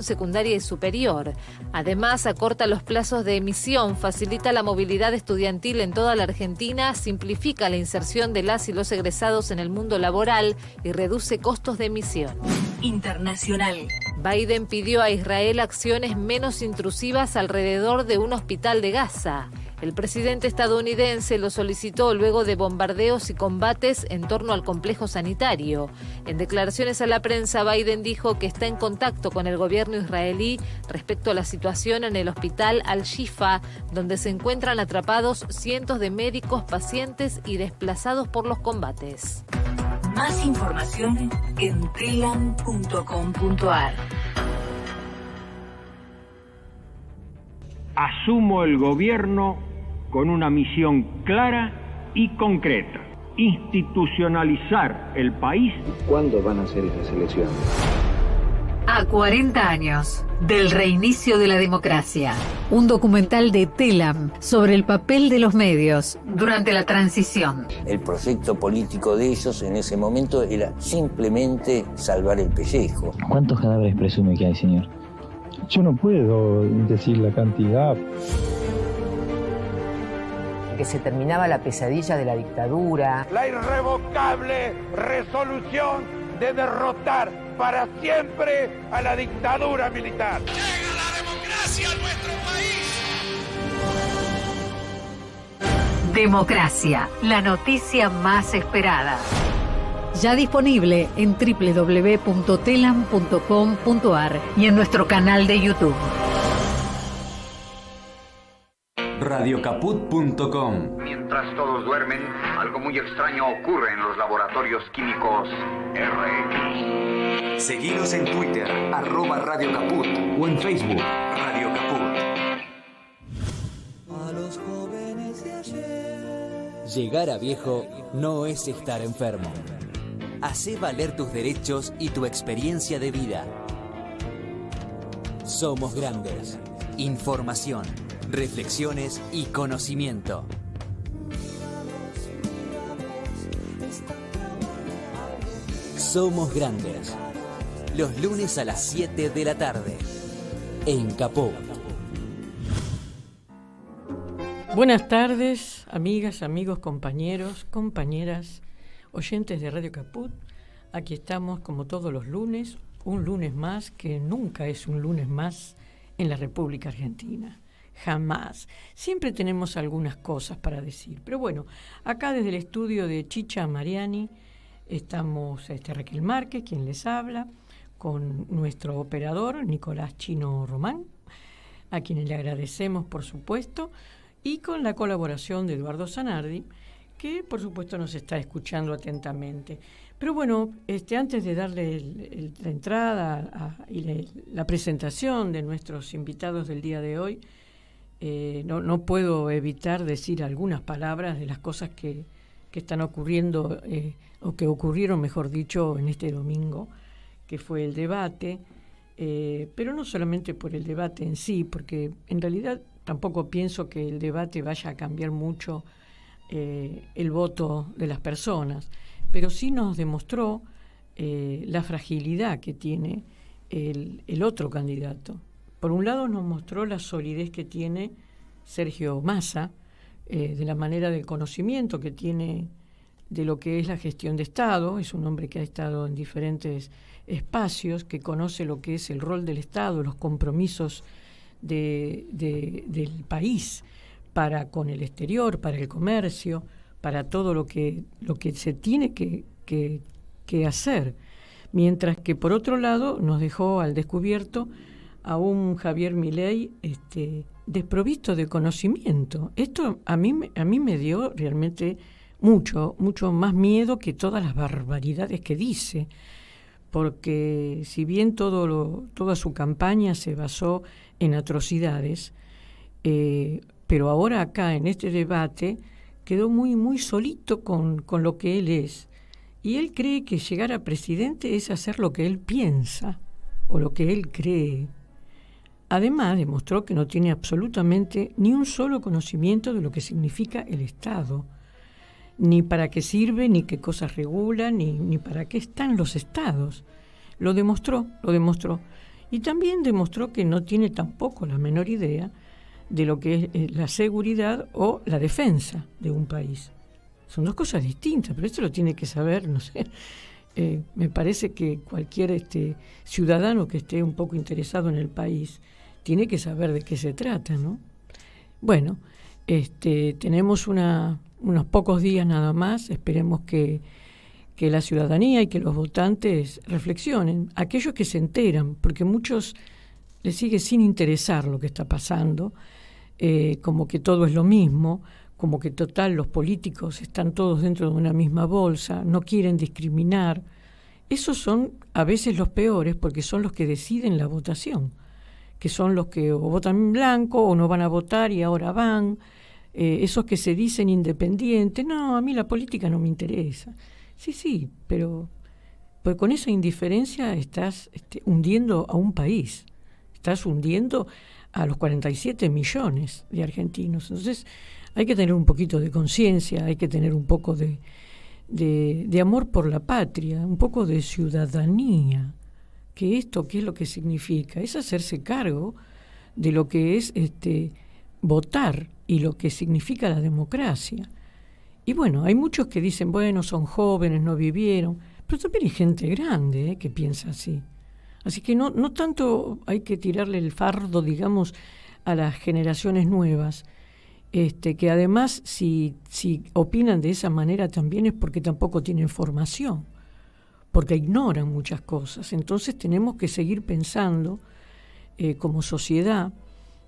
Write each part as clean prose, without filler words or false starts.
secundaria y superior. Además, acorta los plazos de emisión, facilita la movilidad estudiantil en toda la Argentina, simplifica la inserción de las y los egresados en el mundo laboral y reduce costos de emisión. Internacional. Biden pidió a Israel acciones menos intrusivas alrededor de un hospital de Gaza. El presidente estadounidense lo solicitó luego de bombardeos y combates en torno al complejo sanitario. En declaraciones a la prensa, Biden dijo que está en contacto con el gobierno israelí respecto a la situación en el hospital Al-Shifa, donde se encuentran atrapados cientos de médicos, pacientes y desplazados por los combates. Más información en telam.com.ar. Asumo el gobierno con una misión clara y concreta: institucionalizar el país. ¿Cuándo van a ser esas elecciones? A 40 años del reinicio de la democracia. Un documental de Telam sobre el papel de los medios durante la transición. El proyecto político de ellos en ese momento era simplemente salvar el pellejo. ¿Cuántos cadáveres presume que hay, señor? Yo no puedo decir la cantidad. Que se terminaba la pesadilla de la dictadura. La irrevocable resolución de derrotar para siempre a la dictadura militar. ¡Llega la democracia a nuestro país! Democracia, la noticia más esperada. Ya disponible en www.telam.com.ar y en nuestro canal de YouTube. Radiocaput.com. Mientras todos duermen, algo muy extraño ocurre en los laboratorios químicos RX. Seguinos en Twitter, @RadioCaput, o en Facebook, Radio Caput. A los jóvenes de ayer. Llegar a viejo no es estar enfermo. Hacé valer tus derechos y tu experiencia de vida. Somos grandes. Información, reflexiones y conocimiento. Somos grandes. Los lunes a las 7 de la tarde. En Caput. Buenas tardes, amigas, amigos, compañeros, compañeras, oyentes de Radio Caput. Aquí estamos como todos los lunes, un lunes más que nunca es un lunes más en la República Argentina. Jamás. Siempre tenemos algunas cosas para decir. Pero bueno, acá desde el estudio de Chicha Mariani estamos Raquel Márquez, quien les habla, con nuestro operador Nicolás Chino Román, a quien le agradecemos por supuesto, y con la colaboración de Eduardo Zanardi, que por supuesto nos está escuchando atentamente. Pero bueno, antes de darle la entrada y la presentación de nuestros invitados del día de hoy, no puedo evitar decir algunas palabras de las cosas que están ocurriendo, o que ocurrieron, mejor dicho, en este domingo, que fue el debate, pero no solamente por el debate en sí, porque en realidad tampoco pienso que el debate vaya a cambiar mucho el voto de las personas, pero sí nos demostró la fragilidad que tiene el otro candidato. Por un lado nos mostró la solidez que tiene Sergio Massa, de la manera del conocimiento que tiene de lo que es la gestión de Estado. Es un hombre que ha estado en diferentes espacios, que conoce lo que es el rol del Estado, los compromisos del país para con el exterior, para el comercio, para todo lo que se tiene que hacer. Mientras que por otro lado nos dejó al descubierto a un Javier Milei desprovisto de conocimiento. Esto a mí me dio realmente mucho más miedo que todas las barbaridades que dice, porque si bien toda su campaña se basó en atrocidades, pero ahora acá en este debate quedó muy solito con lo que él es, y él cree que llegar a presidente es hacer lo que él piensa o lo que él cree. Además, demostró que no tiene absolutamente ni un solo conocimiento de lo que significa el Estado, ni para qué sirve, ni qué cosas regula, ni para qué están los estados. Lo demostró. Y también demostró que no tiene tampoco la menor idea de lo que es la seguridad o la defensa de un país. Son dos cosas distintas, pero esto lo tiene que saber, no sé. Me parece que cualquier ciudadano que esté un poco interesado en el país tiene que saber de qué se trata, ¿no? Bueno, tenemos unos pocos días nada más, esperemos que la ciudadanía y que los votantes reflexionen, aquellos que se enteran, porque muchos les sigue sin interesar lo que está pasando, como que todo es lo mismo, como que total los políticos están todos dentro de una misma bolsa, no quieren discriminar. Esos son a veces los peores porque son los que deciden la votación, que son los que o votan en blanco o no van a votar y ahora van, esos que se dicen independientes, no, a mí la política no me interesa. Sí, pero pues con esa indiferencia estás hundiendo a un país, estás hundiendo a los 47 millones de argentinos. Entonces hay que tener un poquito de conciencia, hay que tener un poco de amor por la patria, un poco de ciudadanía, que esto, ¿qué es lo que significa? Es hacerse cargo de lo que es votar y lo que significa la democracia. Y bueno, hay muchos que dicen, bueno, son jóvenes, no vivieron, pero también hay gente grande que piensa así. Así que no tanto hay que tirarle el fardo, digamos, a las generaciones nuevas, que además si opinan de esa manera también es porque tampoco tienen formación, porque ignoran muchas cosas. Entonces tenemos que seguir pensando como sociedad,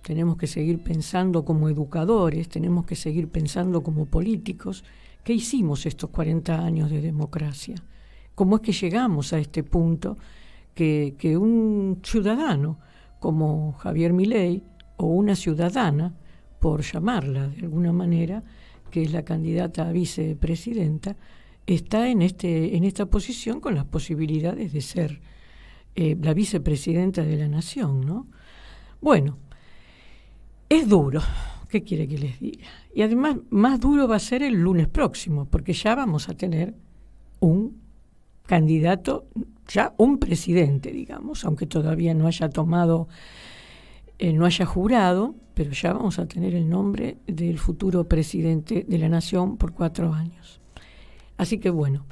tenemos que seguir pensando como educadores, tenemos que seguir pensando como políticos, ¿qué hicimos estos 40 años de democracia? ¿Cómo es que llegamos a este punto que un ciudadano como Javier Milei o una ciudadana, por llamarla de alguna manera, que es la candidata a vicepresidenta, está en esta posición con las posibilidades de ser la vicepresidenta de la nación, ¿no? Bueno, es duro, ¿qué quiere que les diga? Y además más duro va a ser el lunes próximo, porque ya vamos a tener un candidato, ya un presidente, digamos, aunque todavía no haya tomado, no haya jurado, pero ya vamos a tener el nombre del futuro presidente de la nación por 4 años. Así que bueno,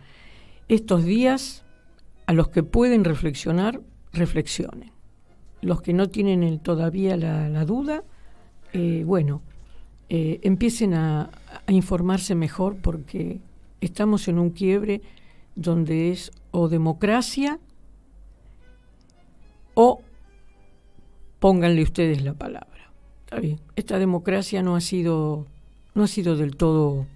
estos días a los que pueden reflexionar, reflexionen. Los que no tienen todavía la duda, empiecen a informarse mejor, porque estamos en un quiebre donde es o democracia o pónganle ustedes la palabra. Está bien, esta democracia no ha sido del todo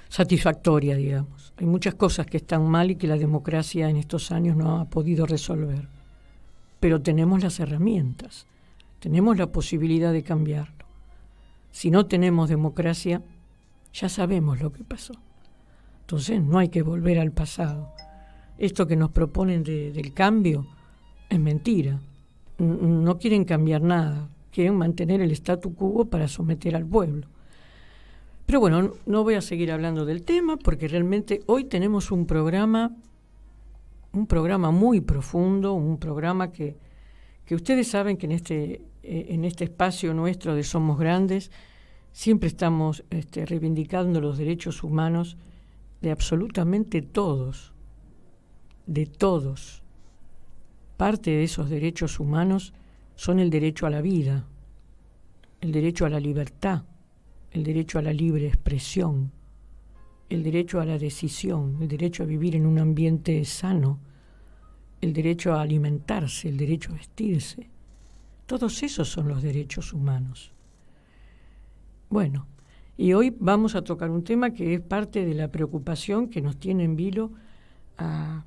satisfactoria, digamos. Hay muchas cosas que están mal y que la democracia en estos años no ha podido resolver. Pero tenemos las herramientas, tenemos la posibilidad de cambiarlo. Si no tenemos democracia, ya sabemos lo que pasó. Entonces no hay que volver al pasado. Esto que nos proponen del cambio es mentira. No quieren cambiar nada, quieren mantener el statu quo para someter al pueblo. Pero bueno, no voy a seguir hablando del tema, porque realmente hoy tenemos un programa muy profundo, un programa que ustedes saben que en este espacio nuestro de Somos Grandes siempre estamos reivindicando los derechos humanos de absolutamente todos, de todos. Parte de esos derechos humanos son el derecho a la vida, el derecho a la libertad, el derecho a la libre expresión, el derecho a la decisión, el derecho a vivir en un ambiente sano, el derecho a alimentarse, el derecho a vestirse. Todos esos son los derechos humanos. Bueno, y hoy vamos a tocar un tema que es parte de la preocupación que nos tiene en vilo a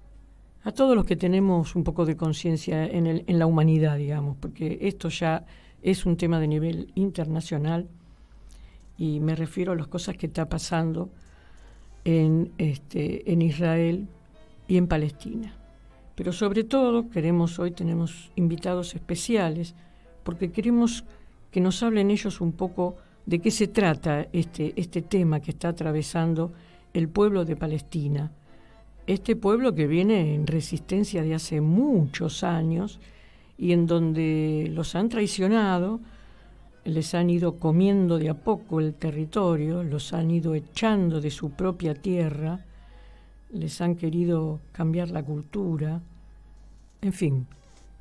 todos los que tenemos un poco de conciencia en la humanidad, digamos, porque esto ya es un tema de nivel internacional y me refiero a las cosas que está pasando en Israel y en Palestina. Pero sobre todo hoy tenemos invitados especiales porque queremos que nos hablen ellos un poco de qué se trata este tema que está atravesando el pueblo de Palestina. Este pueblo que viene en resistencia de hace muchos años y en donde los han traicionado, les han ido comiendo de a poco el territorio, los han ido echando de su propia tierra, les han querido cambiar la cultura. En fin,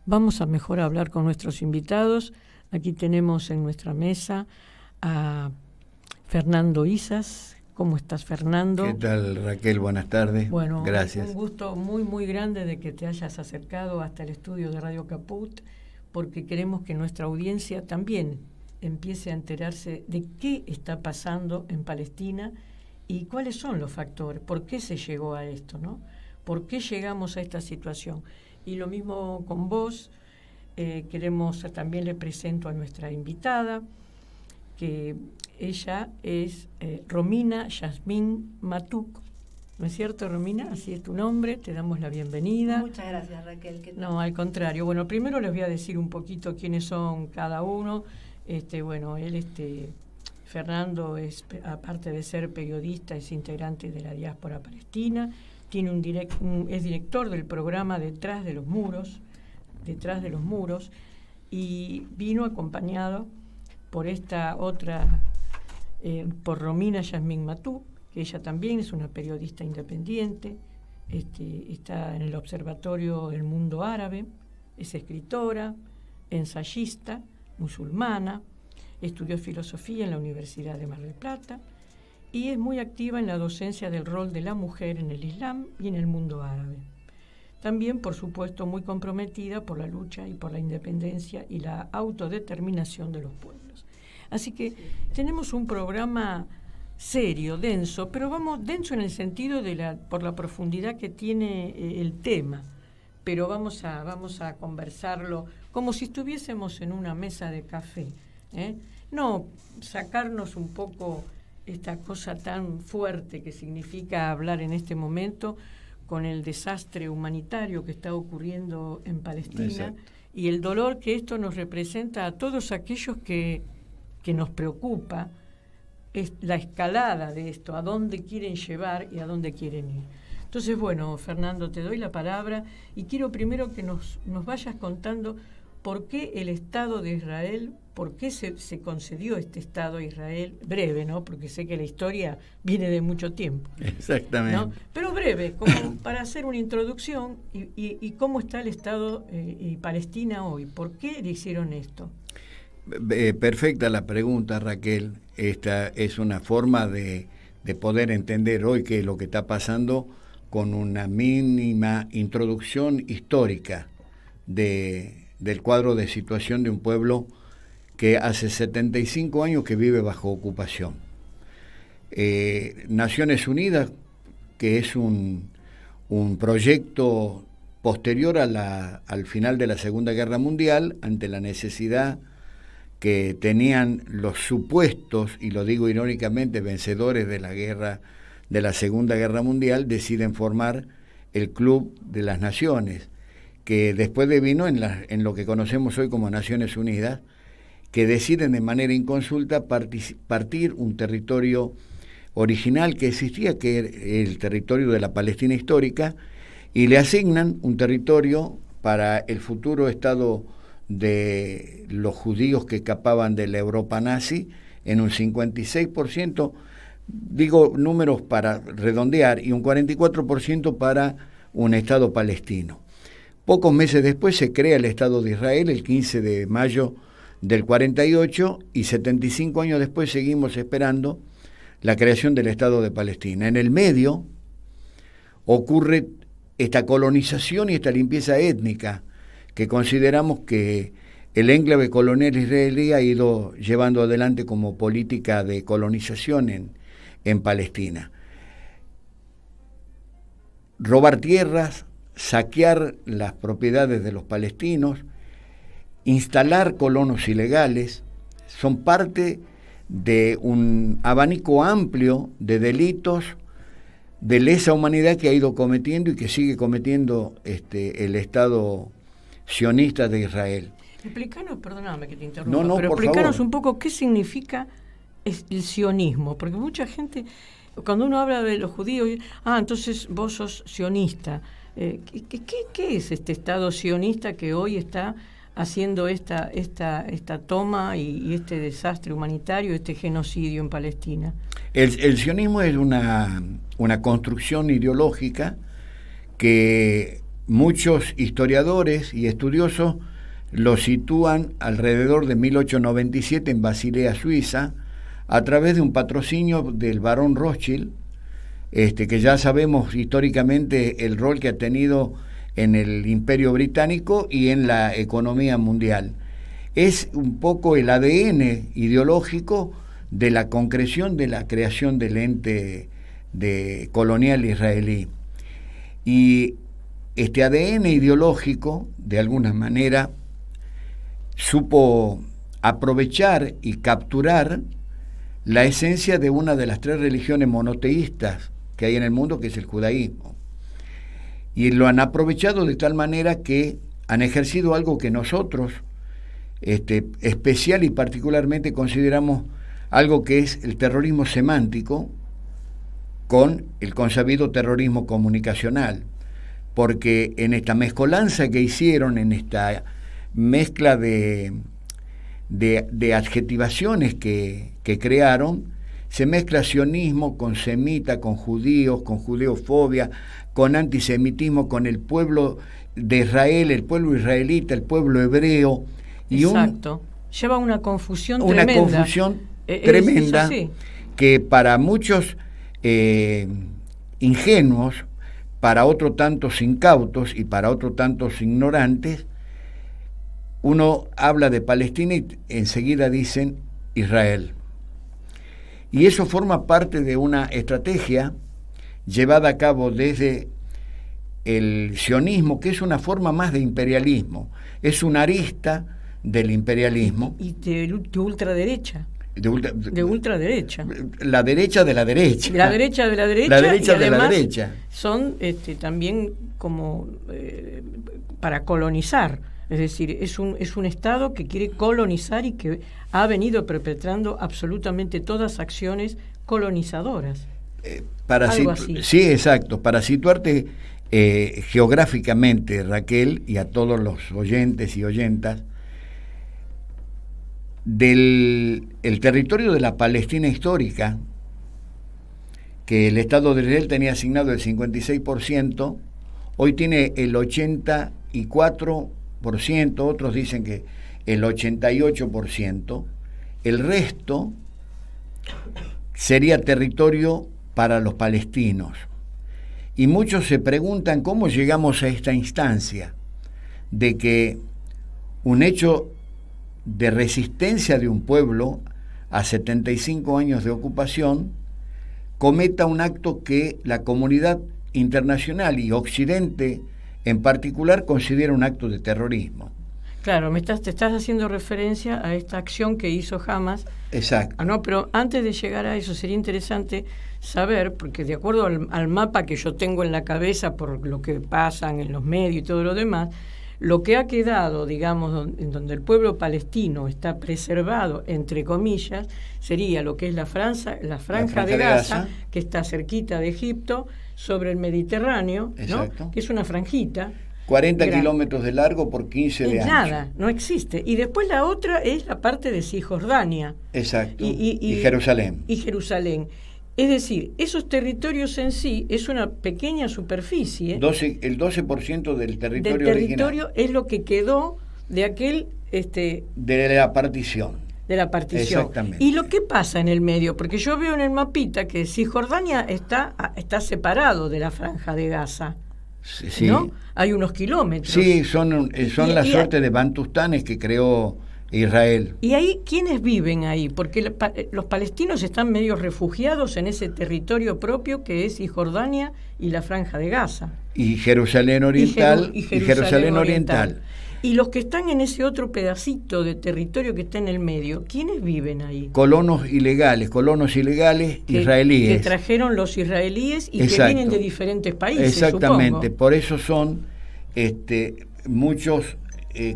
vamos a mejor hablar con nuestros invitados. Aquí tenemos en nuestra mesa a Fernando Izas. ¿Cómo estás, Fernando? ¿Qué tal, Raquel? Buenas tardes. Bueno, gracias. Un gusto muy, muy grande de que te hayas acercado hasta el estudio de Radio Caput, porque queremos que nuestra audiencia también empiece a enterarse de qué está pasando en Palestina y cuáles son los factores, por qué se llegó a esto, ¿no? ¿Por qué llegamos a esta situación? Y lo mismo con vos, también le presento a nuestra invitada, que ella es Romina Yasmín Matuk. ¿No es cierto, Romina? Así es tu nombre, te damos la bienvenida. Muchas gracias, Raquel. ¿Qué tal? No, al contrario. Bueno, primero les voy a decir un poquito quiénes son cada uno. Fernando es, aparte de ser periodista, es integrante de la diáspora palestina, es director del programa Detrás de los Muros, y vino acompañado por esta otra, por Romina Yasmín Matuk, que ella también es una periodista independiente, está en el Observatorio del Mundo Árabe, es escritora, ensayista, musulmana, estudió filosofía en la Universidad de Mar del Plata y es muy activa en la docencia del rol de la mujer en el Islam y en el mundo árabe. También, por supuesto, muy comprometida por la lucha y por la independencia y la autodeterminación de los pueblos. Así que tenemos un programa serio, denso, pero vamos denso en el sentido por la profundidad que tiene el tema, pero vamos a conversarlo como si estuviésemos en una mesa de café, no sacarnos un poco esta cosa tan fuerte que significa hablar en este momento con el desastre humanitario que está ocurriendo en Palestina. Exacto. Y el dolor que esto nos representa a todos aquellos que nos preocupa es la escalada de esto, a dónde quieren llevar y a dónde quieren ir. Entonces, bueno, Fernando, te doy la palabra y quiero primero que nos vayas contando por qué el Estado de Israel, por qué se concedió este Estado a Israel, breve, ¿no? Porque sé que la historia viene de mucho tiempo. Exactamente. ¿No? Pero breve, como para hacer una introducción y cómo está el Estado y Palestina hoy. ¿Por qué le hicieron esto? Perfecta la pregunta, Raquel. Esta es una forma de poder entender hoy qué es lo que está pasando con una mínima introducción histórica del cuadro de situación de un pueblo que hace 75 años que vive bajo ocupación. Naciones Unidas, que es un proyecto posterior al final de la Segunda Guerra Mundial, ante la necesidad que tenían los supuestos, y lo digo irónicamente, vencedores de la Segunda Guerra Mundial, deciden formar el Club de las Naciones, que después devino en lo que conocemos hoy como Naciones Unidas, que deciden de manera inconsulta partir un territorio original que existía, que era el territorio de la Palestina histórica, y le asignan un territorio para el futuro Estado de los judíos que escapaban de la Europa nazi, en un 56%, digo números para redondear, y un 44% para un Estado palestino. Pocos meses después se crea el Estado de Israel, el 15 de mayo del 48, y 75 años después seguimos esperando la creación del Estado de Palestina. En el medio ocurre esta colonización y esta limpieza étnica que consideramos que el enclave colonial israelí ha ido llevando adelante como política de colonización en Palestina. Robar tierras, saquear las propiedades de los palestinos, instalar colonos ilegales, son parte de un abanico amplio de delitos de lesa humanidad que ha ido cometiendo y que sigue cometiendo el Estado sionista de Israel. Explícanos, perdóname que te interrumpa, pero explícanos un poco qué significa el sionismo, porque mucha gente, cuando uno habla de los judíos, entonces vos sos sionista. ¿Qué es este Estado sionista que hoy está haciendo esta toma y este desastre humanitario, este genocidio en Palestina? El sionismo es una construcción ideológica que muchos historiadores y estudiosos lo sitúan alrededor de 1897 en Basilea, Suiza, a través de un patrocinio del barón Rothschild, que ya sabemos históricamente el rol que ha tenido en el Imperio Británico y en la economía mundial. Es un poco el ADN ideológico de la concreción de la creación del ente colonial israelí. Y este ADN ideológico, de alguna manera, supo aprovechar y capturar la esencia de una de las 3 religiones monoteístas que hay en el mundo, que es el judaísmo. Y lo han aprovechado de tal manera que han ejercido algo que nosotros especial y particularmente consideramos algo que es el terrorismo semántico con el consabido terrorismo comunicacional, porque en esta mezcolanza que hicieron, en esta mezcla de adjetivaciones que crearon, se mezcla sionismo con semita, con judíos, con judeofobia, con antisemitismo, con el pueblo de Israel, el pueblo israelita, el pueblo hebreo. Y exacto. Lleva una confusión tremenda. Una confusión tremenda que para muchos ingenuos, para otros tantos incautos y para otros tantos ignorantes, uno habla de Palestina y enseguida dicen Israel. Y eso forma parte de una estrategia llevada a cabo desde el sionismo, que es una forma más de imperialismo, es una arista del imperialismo. Y de ultraderecha. De ultraderecha. La derecha de la derecha. La derecha de la derecha. La derecha y de la derecha. Son también como para colonizar. Es decir, es un Estado que quiere colonizar y que ha venido perpetrando absolutamente todas acciones colonizadoras. Algo así. Sí, exacto. Para situarte geográficamente, Raquel, y a todos los oyentes y oyentas, el territorio de la Palestina histórica, que el Estado de Israel tenía asignado el 56%, hoy tiene el 84%, otros dicen que el 88%, el resto sería territorio para los palestinos. Y muchos se preguntan cómo llegamos a esta instancia de que un hecho de resistencia de un pueblo a 75 años de ocupación cometa un acto que la comunidad internacional y Occidente en particular considera un acto de terrorismo. Claro, te estás haciendo referencia a esta acción que hizo Hamas. Exacto. No, pero antes de llegar a eso sería interesante saber, porque de acuerdo al mapa que yo tengo en la cabeza por lo que pasan en los medios y todo lo demás, lo que ha quedado, digamos, en donde el pueblo palestino está preservado, entre comillas, sería lo que es la franja de Gaza, que está cerquita de Egipto, sobre el Mediterráneo, ¿no? Que es una franjita. 40 kilómetros de largo por 15 de ancho. Nada, no existe. Y después la otra es la parte de Cisjordania. Exacto. Y Jerusalén. Y Jerusalén. Es decir, esos territorios en sí es una pequeña superficie. El 12% del territorio original. Es lo que quedó de aquel... de la partición. De la partición. Exactamente. ¿Y lo que pasa en el medio? Porque yo veo en el mapita que Cisjordania está separado de la franja de Gaza. Sí. ¿No? Hay unos kilómetros. Sí, son la suerte de bantustanes que creó Israel. ¿Y ahí quiénes viven ahí? Porque los palestinos están medio refugiados en ese territorio propio que es Cisjordania y la franja de Gaza. Y Jerusalén Oriental. Y Jerusalén Oriental. Y los que están en ese otro pedacito de territorio que está en el medio, ¿quiénes viven ahí? Colonos ilegales israelíes. Que trajeron los israelíes y Exacto. que vienen de diferentes países, exactamente, supongo. Por eso son muchos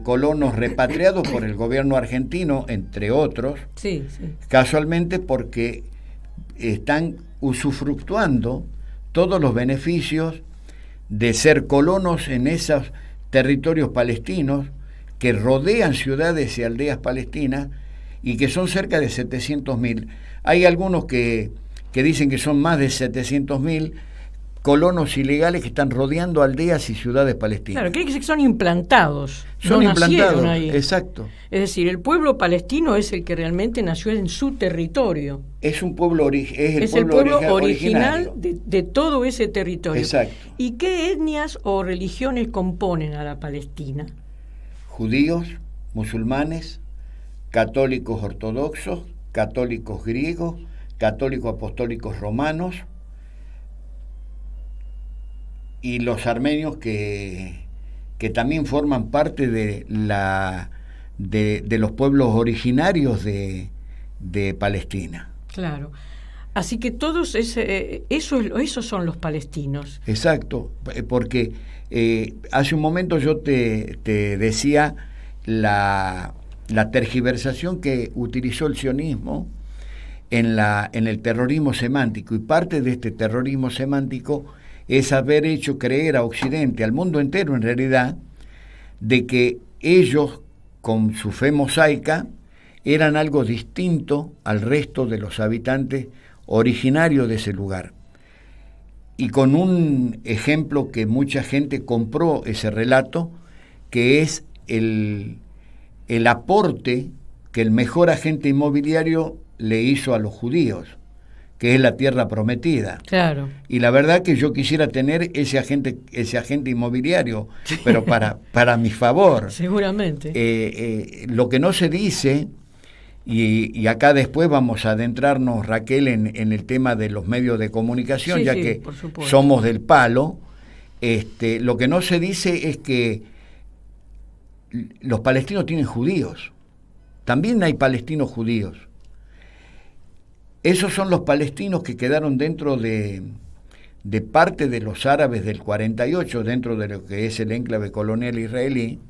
colonos repatriados por el gobierno argentino, entre otros, sí. Casualmente porque están usufructuando todos los beneficios de ser colonos en esos territorios palestinos que rodean ciudades y aldeas palestinas y que son cerca de 700.000. Hay algunos que dicen que son más de 700.000 colonos ilegales que están rodeando aldeas y ciudades palestinas. Claro, creen que son implantados. Son implantados, ahí. exacto. Es decir, el pueblo palestino es el que realmente nació en su territorio. Es un pueblo es el pueblo original de todo ese territorio. Exacto. ¿Y qué etnias o religiones componen a la Palestina? Judíos, musulmanes, católicos ortodoxos, católicos griegos, católicos apostólicos romanos y los armenios que también forman parte de los pueblos originarios de Palestina. Claro. Así que todos esos son los palestinos. Exacto, porque hace un momento yo te decía la tergiversación que utilizó el sionismo en el terrorismo semántico, y parte de este terrorismo semántico es haber hecho creer a Occidente, al mundo entero en realidad, de que ellos, con su fe mosaica, eran algo distinto al resto de los habitantes originarios de ese lugar. Y con un ejemplo que mucha gente compró ese relato, que es el aporte que el mejor agente inmobiliario le hizo a los judíos, que es la tierra prometida. Claro. Y la verdad que yo quisiera tener ese agente inmobiliario, pero para mi favor. Seguramente. Lo que no se dice, y acá después vamos a adentrarnos, Raquel, en el tema de los medios de comunicación, sí, ya sí, que supuesto. somos del palo, lo que no se dice es que los palestinos tienen judíos. También hay palestinos judíos. Esos son los palestinos que quedaron dentro de parte de los árabes del 48, dentro de lo que es el enclave colonial israelí,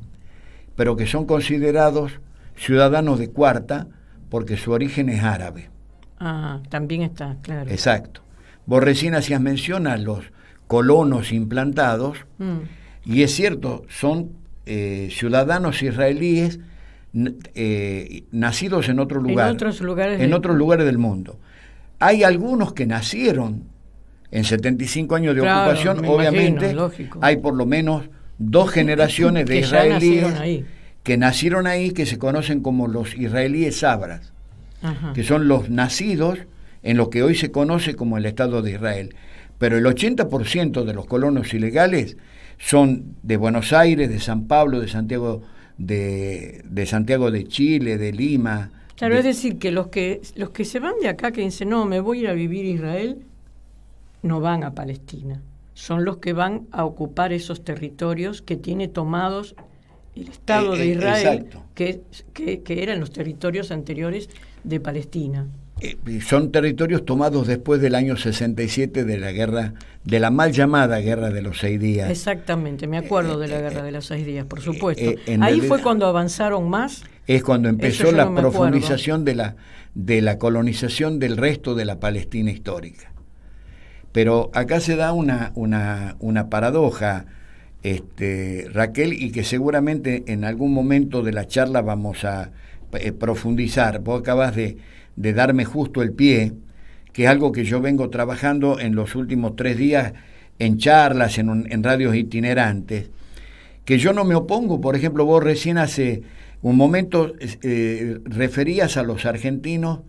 pero que son considerados ciudadanos de cuarta porque su origen es árabe. Ah, también está, claro. Exacto. Vos recién hacías mención a los colonos implantados, y es cierto, son ciudadanos israelíes nacidos en otro lugar, en otros lugares del mundo. Hay algunos que nacieron en 75 años de ocupación, obviamente, imagino, hay por lo menos 2 generaciones de israelíes que nacieron ahí, que se conocen como los israelíes sabras, que son los nacidos en lo que hoy se conoce como el Estado de Israel. Pero el 80% de los colonos ilegales son de Buenos Aires, de San Pablo, de Santiago de Santiago de Chile, de Lima. Claro, es decir, que los que se van de acá, que dicen, no, me voy a ir a vivir a Israel, no van a Palestina. Son los que van a ocupar esos territorios que tiene tomados el Estado de Israel, que eran los territorios anteriores de Palestina. Son territorios tomados después del año 67 de la guerra, de la mal llamada Guerra de los 6 días. Exactamente, me acuerdo de la Guerra de los 6 días, por supuesto. Ahí fue cuando avanzaron más. Es cuando empezó la profundización de la colonización del resto de la Palestina histórica. Pero acá se da una paradoja, Raquel, y que seguramente en algún momento de la charla vamos a profundizar. Vos acabas de darme justo el pie, que es algo que yo vengo trabajando en los últimos 3 días en charlas, en radios itinerantes, que yo no me opongo. Por ejemplo, vos recién hace un momento referías a los argentinos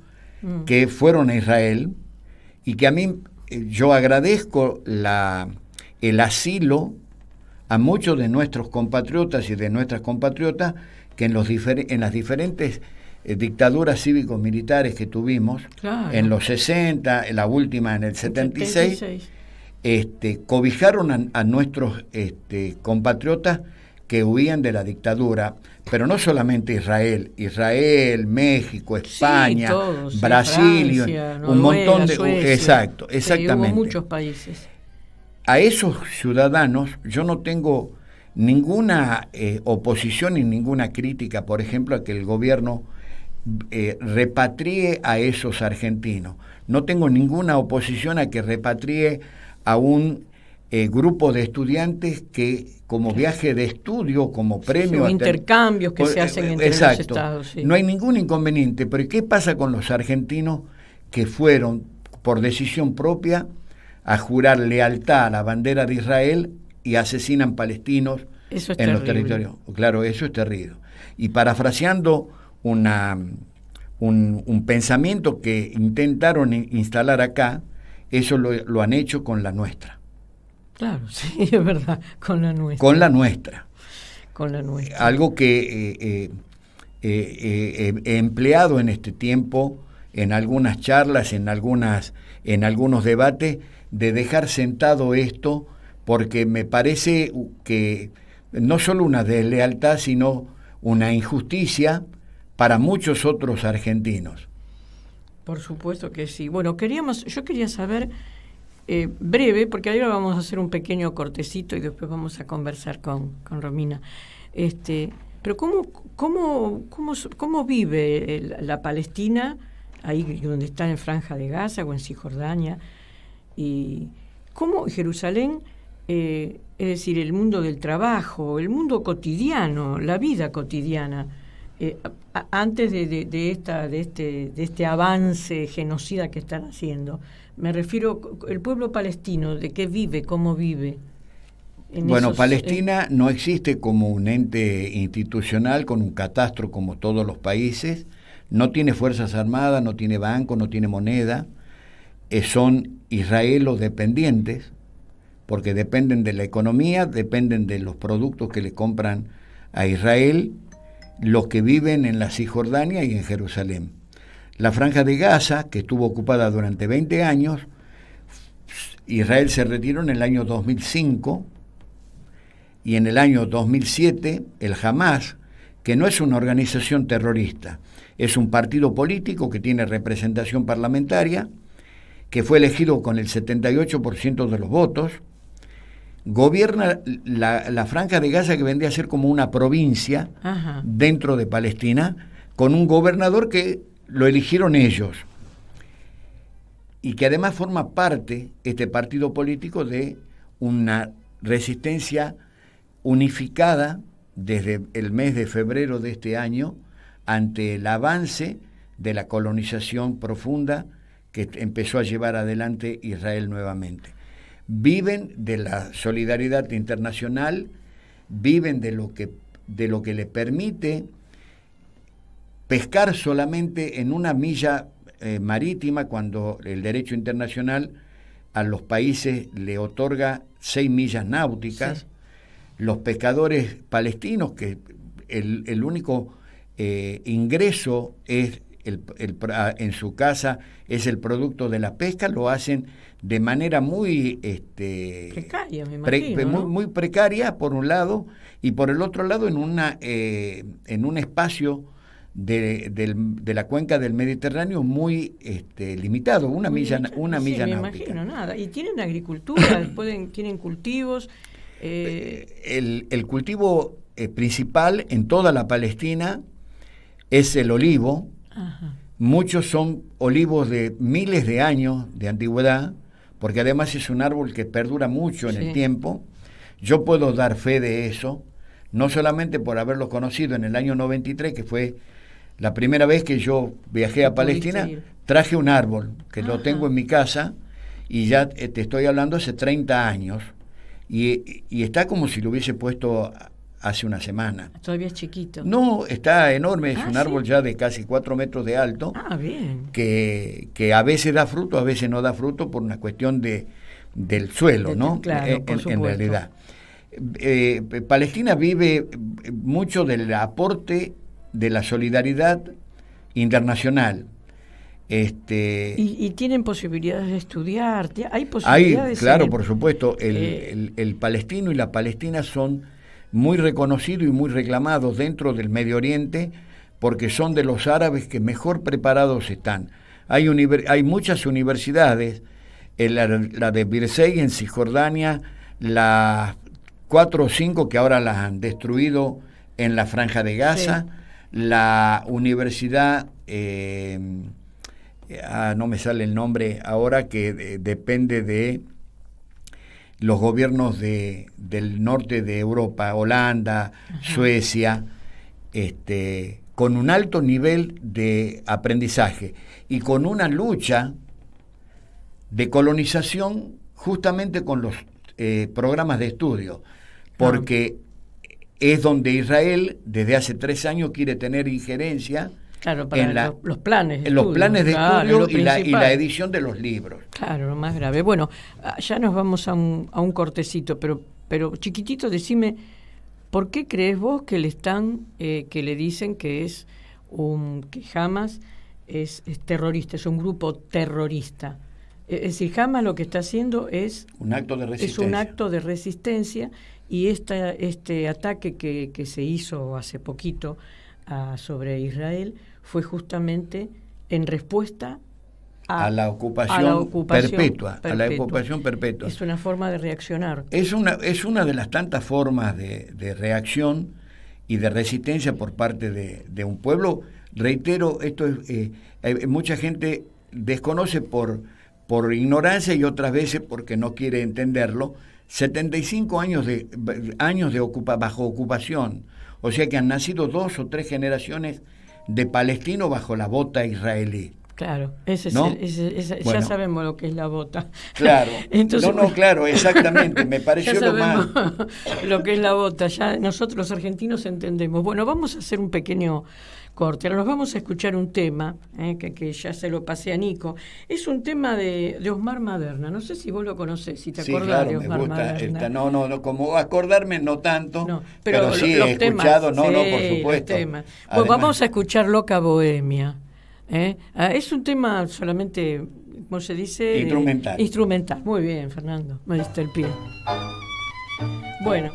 que fueron a Israel, y que a mí yo agradezco el asilo a muchos de nuestros compatriotas y de nuestras compatriotas que en las diferentes dictaduras cívicos-militares que tuvimos, en los 60, la última en el 76, cobijaron a nuestros compatriotas que huían de la dictadura, pero no solamente Israel, México, España, todos, Brasil, Francia, un montón de... Suecia, exactamente. Hubo muchos países. A esos ciudadanos yo no tengo ninguna oposición y ninguna crítica, por ejemplo, a que el gobierno repatríe a esos argentinos. No tengo ninguna oposición a que repatríe a un grupos de estudiantes que como viaje de estudio, como premio... Sí, intercambios que se hacen entre los estados. Sí. No hay ningún inconveniente, pero ¿qué pasa con los argentinos que fueron por decisión propia a jurar lealtad a la bandera de Israel y asesinan palestinos en los territorios? Claro, eso es terrible. Y parafraseando un pensamiento que intentaron instalar acá, eso lo han hecho con la nuestra. Claro, sí, es verdad, con la nuestra. Con la nuestra. Con la nuestra. Algo que he empleado en este tiempo, en algunas charlas, en algunos debates, de dejar sentado esto, porque me parece que no solo una deslealtad, sino una injusticia para muchos otros argentinos. Por supuesto que sí. Bueno, yo quería saber, breve, porque ahora vamos a hacer un pequeño cortecito y después vamos a conversar con Romina. Pero ¿cómo vive la Palestina, ahí donde está en Franja de Gaza o en Cisjordania? Y cómo Jerusalén, es decir, el mundo del trabajo, el mundo cotidiano, la vida cotidiana, antes de este avance genocida que están haciendo. Me refiero el pueblo palestino, ¿de qué vive? ¿Cómo vive? Bueno, Palestina no existe como un ente institucional con un catastro como todos los países, no tiene fuerzas armadas, no tiene banco, no tiene moneda, son israelo-dependientes, porque dependen de la economía, dependen de los productos que le compran a Israel, los que viven en la Cisjordania y en Jerusalén. La Franja de Gaza, que estuvo ocupada durante 20 años, Israel se retiró en el año 2005, y en el año 2007 el Hamas, que no es una organización terrorista, es un partido político que tiene representación parlamentaria, que fue elegido con el 78% de los votos, gobierna la Franja de Gaza, que vendría a ser como una provincia dentro de Palestina, con un gobernador que lo eligieron ellos, y que además forma parte, este partido político, de una resistencia unificada desde el mes de febrero de este año ante el avance de la colonización profunda que empezó a llevar adelante Israel nuevamente. Viven de la solidaridad internacional, viven de lo que le permite pescar solamente en una milla marítima, cuando el derecho internacional a los países le otorga 6 millas náuticas. Sí. Los pescadores palestinos, que el único ingreso es en su casa es el producto de la pesca, lo hacen de manera muy precaria, me imagino, ¿no? muy precaria por un lado, y por el otro lado en un espacio de la cuenca del Mediterráneo muy limitado, una milla náutica. Imagino, nada. Y tienen agricultura, tienen cultivos. El cultivo principal en toda la Palestina es el olivo. Ajá. Muchos son olivos de miles de años de antigüedad, porque además es un árbol que perdura mucho en el tiempo. Yo puedo dar fe de eso, no solamente por haberlo conocido en el año 93, que fue la primera vez que yo viajé a Palestina, traje un árbol, que lo tengo en mi casa, y ya te estoy hablando hace 30 años, y está como si lo hubiese puesto hace una semana. Todavía es chiquito. No, está enorme, es un árbol ya de casi 4 metros de alto. Bien. Que a veces da fruto, a veces no da fruto por una cuestión del suelo, ¿no? Claro, en realidad. Palestina vive mucho del aporte de la solidaridad internacional. ¿Y tienen posibilidades de estudiar? ¿Hay posibilidades? Claro, por supuesto. El palestino y la palestina son muy reconocidos y muy reclamados dentro del Medio Oriente, porque son de los árabes que mejor preparados están. Hay muchas universidades, la de Birzeit en Cisjordania, las 4 o 5 que ahora las han destruido en la Franja de Gaza, la universidad, no me sale el nombre ahora, que depende de los gobiernos del norte de Europa, Holanda, Suecia, con un alto nivel de aprendizaje y con una lucha de colonización justamente con los programas de estudio, porque es donde Israel desde hace 3 años quiere tener injerencia para los planes de estudio, los planes de estudio y la edición de los libros. Claro, lo más grave. Bueno, ya nos vamos a un cortecito, pero chiquitito, decime, ¿por qué crees vos que le dicen que Hamas es terrorista, es un grupo terrorista? Es decir, Hamas lo que está haciendo es un acto de resistencia. Es un acto de resistencia, y este ataque que se hizo hace poquito sobre Israel fue justamente en respuesta a la ocupación perpetua. A la ocupación perpetua. Es una forma de reaccionar. Es una de las tantas formas de reacción y de resistencia por parte de un pueblo. Reitero, esto es mucha gente desconoce por ignorancia y otras veces porque no quiere entenderlo. 75 años bajo ocupación, o sea que han nacido 2 o 3 generaciones de palestinos bajo la bota israelí. Claro, ¿no? Ya sabemos lo que es la bota. Claro, entonces, claro, exactamente, me pareció lo más. Lo que es la bota, ya nosotros los argentinos entendemos. Bueno, vamos a hacer un pequeño corte. Ahora nos vamos a escuchar un tema, que ya se lo pasé a Nico. Es un tema de Osmar Maderna. No sé si vos lo conocés, si te acordás de Osmar Maderna. No, como acordarme no tanto, no, pero sí he escuchado, por supuesto. Pues vamos a escuchar Loca Bohemia. Es un tema solamente, ¿cómo se dice? Instrumental. Muy bien, Fernando, me diste el pie. Bueno.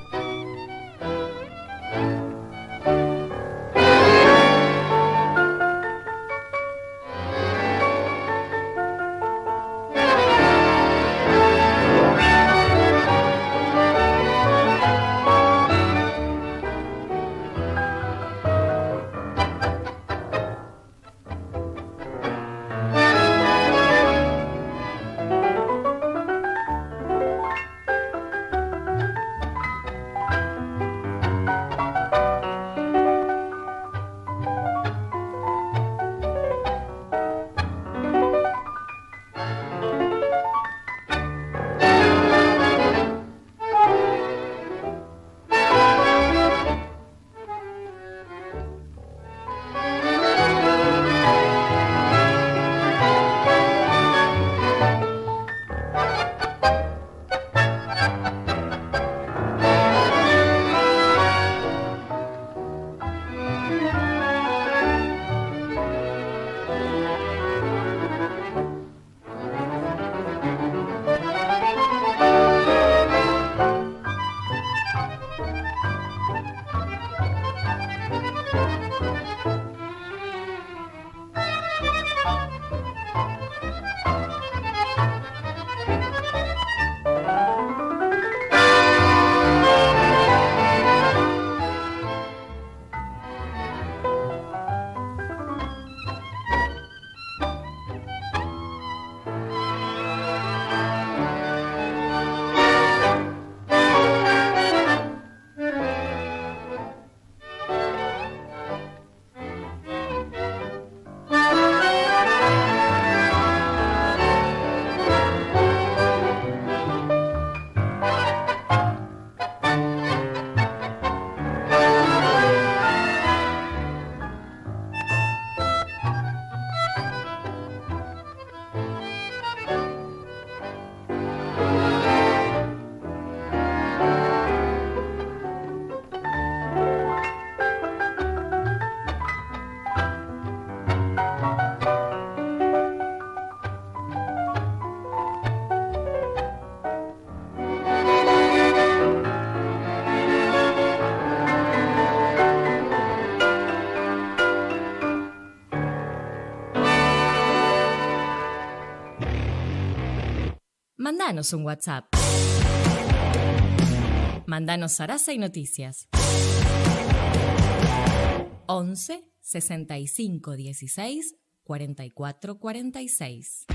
Mandanos un WhatsApp. Mandanos zaraza y noticias. 11 65 16 44 46.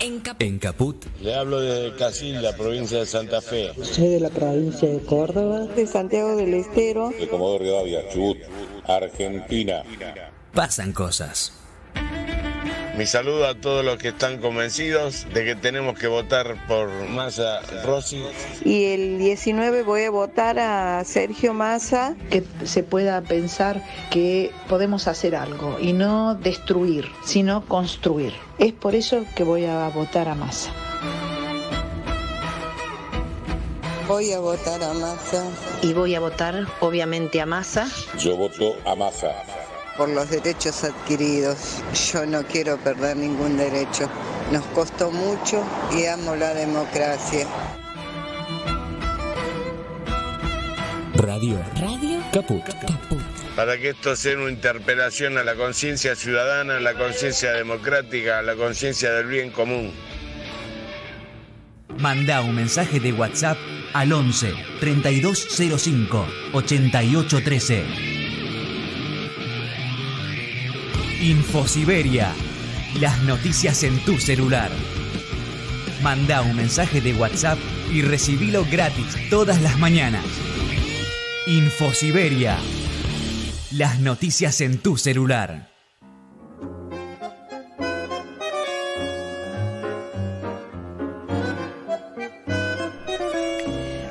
En Caput. Le hablo de Casilda, provincia de Santa Fe. Soy de la provincia de Córdoba. De Santiago del Estero. De Comodoro Rivadavia, Chubut, Argentina. Pasan cosas. Mi saludo a todos los que están convencidos de que tenemos que votar por Massa Rossi. Y el 19 voy a votar a Sergio Massa. Que se pueda pensar que podemos hacer algo y no destruir, sino construir. Es por eso que voy a votar a Massa. Voy a votar a Massa. Y voy a votar, obviamente, a Massa. Yo voto a Massa. Por los derechos adquiridos. Yo no quiero perder ningún derecho. Nos costó mucho y amo la democracia. Radio Caput. Para que esto sea una interpelación a la conciencia ciudadana, a la conciencia democrática, a la conciencia del bien común. Manda un mensaje de WhatsApp al 11 3205 8813. Infosiberia, las noticias en tu celular. Manda un mensaje de WhatsApp y recibilo gratis todas las mañanas. Infosiberia, las noticias en tu celular.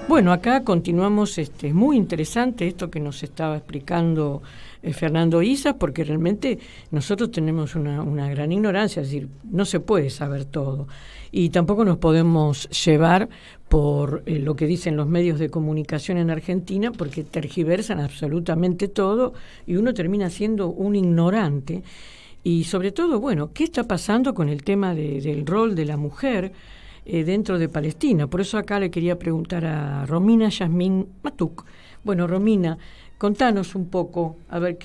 Bueno, acá continuamos, muy interesante esto que nos estaba explicando Fernando Isas, porque realmente nosotros tenemos una gran ignorancia, es decir, no se puede saber todo y tampoco nos podemos llevar por lo que dicen los medios de comunicación en Argentina, porque tergiversan absolutamente todo y uno termina siendo un ignorante. Y sobre todo, bueno, ¿qué está pasando con el tema del rol de la mujer dentro de Palestina? Por eso acá le quería preguntar a Romina Yasmín Matuk. Bueno, Romina, contanos un poco, a ver,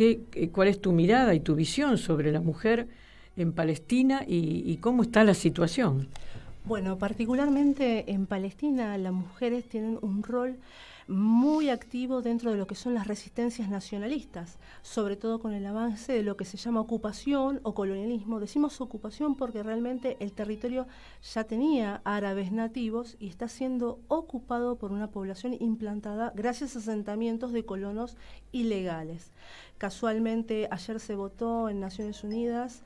cuál es tu mirada y tu visión sobre la mujer en Palestina y cómo está la situación. Bueno, particularmente en Palestina las mujeres tienen un rol muy activo dentro de lo que son las resistencias nacionalistas, sobre todo con el avance de lo que se llama ocupación o colonialismo. Decimos ocupación porque realmente el territorio ya tenía árabes nativos y está siendo ocupado por una población implantada gracias a asentamientos de colonos ilegales. Casualmente ayer se votó en Naciones Unidas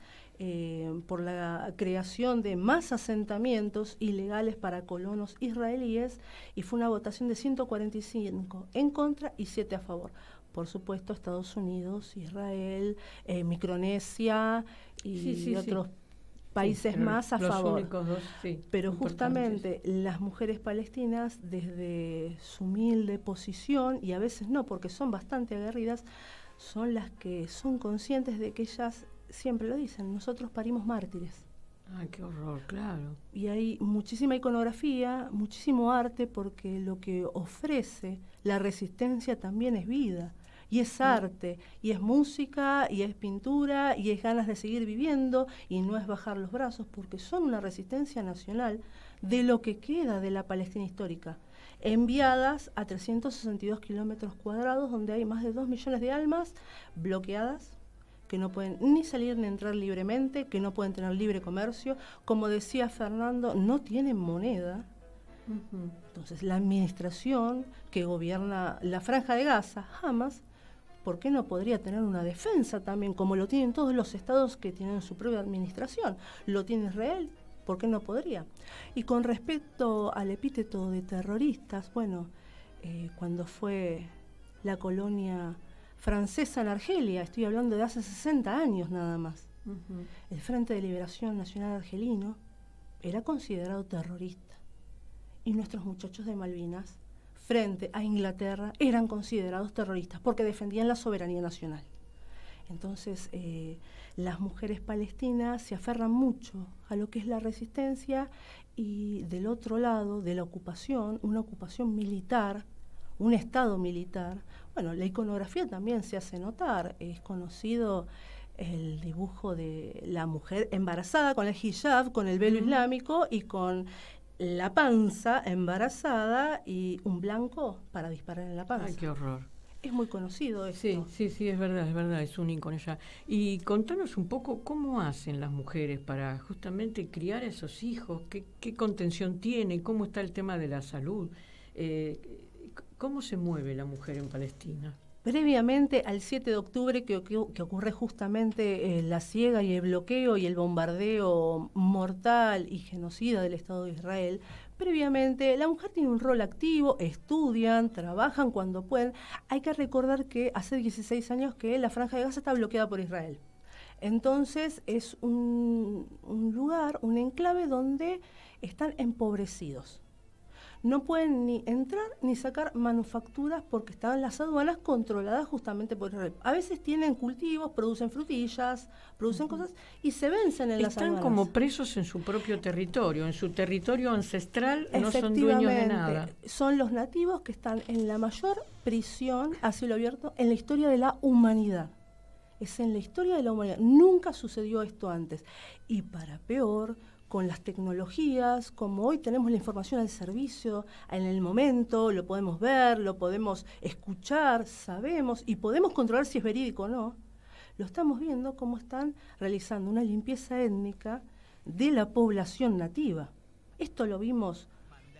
por la creación de más asentamientos ilegales para colonos israelíes y fue una votación de 145 en contra y 7 a favor. Por supuesto, Estados Unidos, Israel, Micronesia y otros países más a favor. Únicos dos, pero justamente las mujeres palestinas, desde su humilde posición, y a veces no, porque son bastante aguerridas, son las que son conscientes de que ellas siempre lo dicen, nosotros parimos mártires. ¡Ay, qué horror! Claro. Y hay muchísima iconografía, muchísimo arte, porque lo que ofrece la resistencia también es vida, y es arte, y es música, y es pintura, y es ganas de seguir viviendo, y no es bajar los brazos, porque son una resistencia nacional de lo que queda de la Palestina histórica, enviadas a 362 kilómetros cuadrados, donde hay más de 2 millones de almas bloqueadas, que no pueden ni salir ni entrar libremente, que no pueden tener libre comercio. Como decía Fernando, no tienen moneda. Entonces, la administración que gobierna la Franja de Gaza, Hamas, ¿por qué no podría tener una defensa también, como lo tienen todos los estados que tienen su propia administración? Lo tiene Israel, ¿por qué no podría? Y con respecto al epíteto de terroristas, bueno, cuando fue la colonia francesa en Argelia, estoy hablando de hace 60 años nada más. El Frente de Liberación Nacional Argelino era considerado terrorista y nuestros muchachos de Malvinas, frente a Inglaterra, eran considerados terroristas porque defendían la soberanía nacional. Entonces, las mujeres palestinas se aferran mucho a lo que es la resistencia y del otro lado de la ocupación, una ocupación militar, un estado militar. Bueno, la iconografía también se hace notar. Es conocido el dibujo de la mujer embarazada con el hijab, con el velo islámico y con la panza embarazada y un blanco para disparar en la panza. ¡Ay, qué horror! Es muy conocido esto. Sí, es verdad, es un ícono ya. Y contanos un poco cómo hacen las mujeres para justamente criar a esos hijos, qué contención tienen, cómo está el tema de la salud, cómo se mueve la mujer en Palestina. Previamente al 7 de octubre, que ocurre justamente la siega y el bloqueo y el bombardeo mortal y genocida del Estado de Israel, previamente la mujer tiene un rol activo, estudian, trabajan cuando pueden. Hay que recordar que hace 16 años que la Franja de Gaza está bloqueada por Israel. Entonces es un lugar, un enclave donde están empobrecidos. No pueden ni entrar ni sacar manufacturas porque están las aduanas controladas justamente por Israel. A veces tienen cultivos, producen frutillas, producen cosas y se vencen en las aduanas. Están como presos en su propio territorio, en su territorio ancestral, no son dueños de nada. Son los nativos que están en la mayor prisión a cielo abierto en la historia de la humanidad. Es en la historia de la humanidad. Nunca sucedió esto antes. Y para peor, con las tecnologías, como hoy tenemos la información al servicio, en el momento, lo podemos ver, lo podemos escuchar, sabemos y podemos controlar si es verídico o no, lo estamos viendo cómo están realizando una limpieza étnica de la población nativa. Esto lo vimos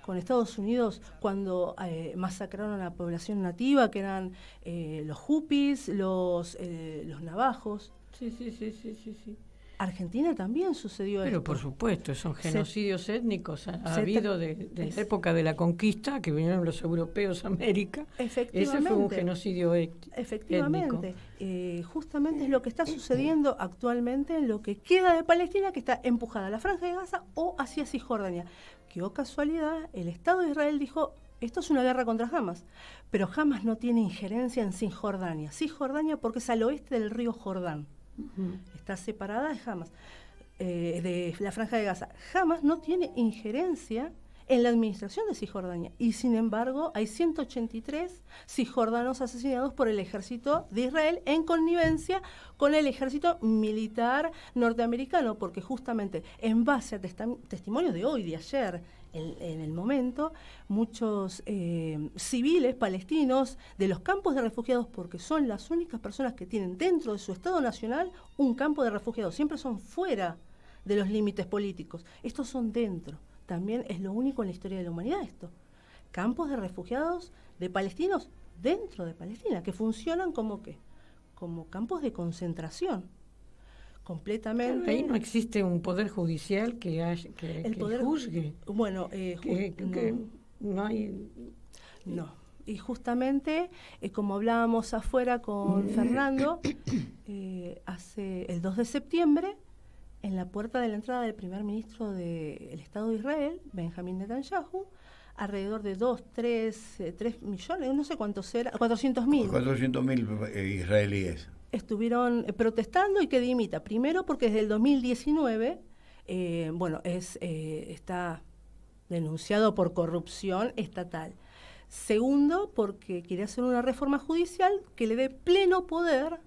con Estados Unidos cuando masacraron a la población nativa, que eran los hupis, los navajos. Sí. Argentina también sucedió esto. Pero por supuesto, son genocidios étnicos. Ha habido desde la época de la conquista, que vinieron los europeos a América. Ese fue un genocidio efectivamente. étnico. Justamente es lo que está sucediendo actualmente en lo que queda de Palestina, que está empujada a la Franja de Gaza o hacia Cisjordania. Que, oh casualidad, el Estado de Israel dijo: esto es una guerra contra Hamas, pero Hamas no tiene injerencia en Cisjordania. Cisjordania porque es al oeste del río Jordán. Está separada de Hamas, de la Franja de Gaza. Hamas no tiene injerencia en la administración de Cisjordania y sin embargo hay 183 cisjordanos asesinados por el ejército de Israel en connivencia con el ejército militar norteamericano, porque justamente en base a testimonios de hoy, de ayer, en el momento, muchos civiles palestinos de los campos de refugiados, porque son las únicas personas que tienen dentro de su Estado nacional un campo de refugiados, siempre son fuera de los límites políticos, estos son dentro. También es lo único en la historia de la humanidad esto. Campos de refugiados de palestinos dentro de Palestina, que funcionan como campos de concentración. Completamente. Claro, ahí no existe un poder judicial que juzgue. Bueno, no hay. No. Y justamente, como hablábamos afuera con Fernando, hace el 2 de septiembre, en la puerta de la entrada del primer ministro del Estado de Israel, Benjamín Netanyahu, alrededor de 3 millones, no sé cuántos eran, 400.000. 400.000 israelíes. Estuvieron protestando y que dimita. Primero porque desde el 2019, está denunciado por corrupción estatal. Segundo, porque quiere hacer una reforma judicial que le dé pleno poder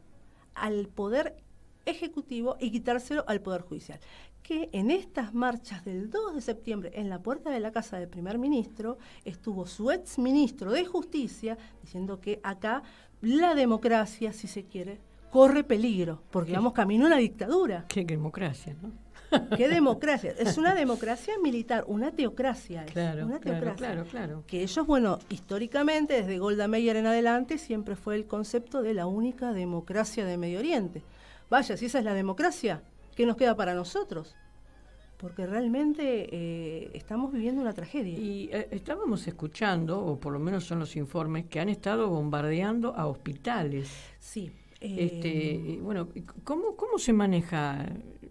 al poder ejecutivo y quitárselo al poder judicial. Que en estas marchas del 2 de septiembre en la puerta de la casa del primer ministro estuvo su ex ministro de Justicia diciendo que acá la democracia, si se quiere, corre peligro, porque vamos camino a una dictadura. ¿Qué democracia, no? ¿Qué democracia? Es una democracia militar, una teocracia. Claro. Que ellos, históricamente, desde Golda Meir en adelante, siempre fue el concepto de la única democracia de Medio Oriente. Vaya, si esa es la democracia, ¿qué nos queda para nosotros? Porque realmente estamos viviendo una tragedia. Y estábamos escuchando, o por lo menos son los informes, que han estado bombardeando a hospitales. Sí. ¿Cómo se maneja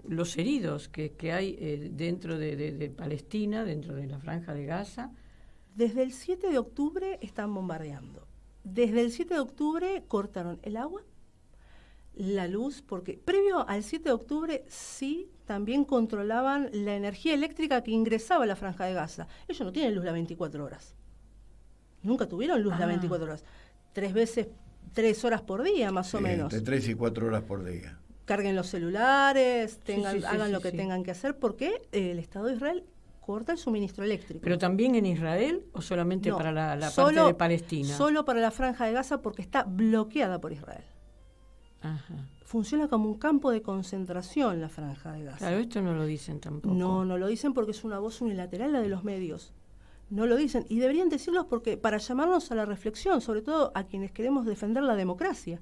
los heridos que hay dentro de Palestina, dentro de la Franja de Gaza? Desde el 7 de octubre están bombardeando. Desde el 7 de octubre cortaron el agua, la luz, porque previo al 7 de octubre sí también controlaban la energía eléctrica que ingresaba a la Franja de Gaza. Ellos no tienen luz las 24 horas. Nunca tuvieron luz las 24 horas. 3 horas por día, más o menos. De 3 y 4 horas por día. Carguen los celulares, hagan lo que tengan que hacer, porque el Estado de Israel corta el suministro eléctrico. ¿Pero también en Israel o solamente para la parte de Palestina? Solo para la Franja de Gaza porque está bloqueada por Israel. Ajá. Funciona como un campo de concentración la Franja de Gaza. Claro, esto no lo dicen tampoco. No lo dicen porque es una voz unilateral la de los medios. No lo dicen. Y deberían decirlos porque para llamarnos a la reflexión, sobre todo a quienes queremos defender la democracia.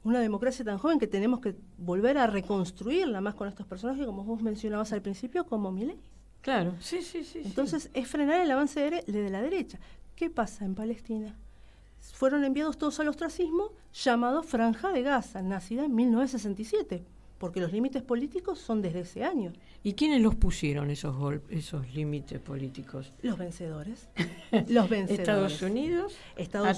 Una democracia tan joven que tenemos que volver a reconstruirla más con estos personajes, como vos mencionabas al principio, como Milei. Claro, sí. Entonces es frenar el avance de la derecha. ¿Qué pasa en Palestina? Fueron enviados todos al ostracismo, llamado Franja de Gaza, nacida en 1967, porque los límites políticos son desde ese año. ¿Y quiénes los pusieron esos límites políticos? Los vencedores. Los vencedores. ¿Estados Unidos?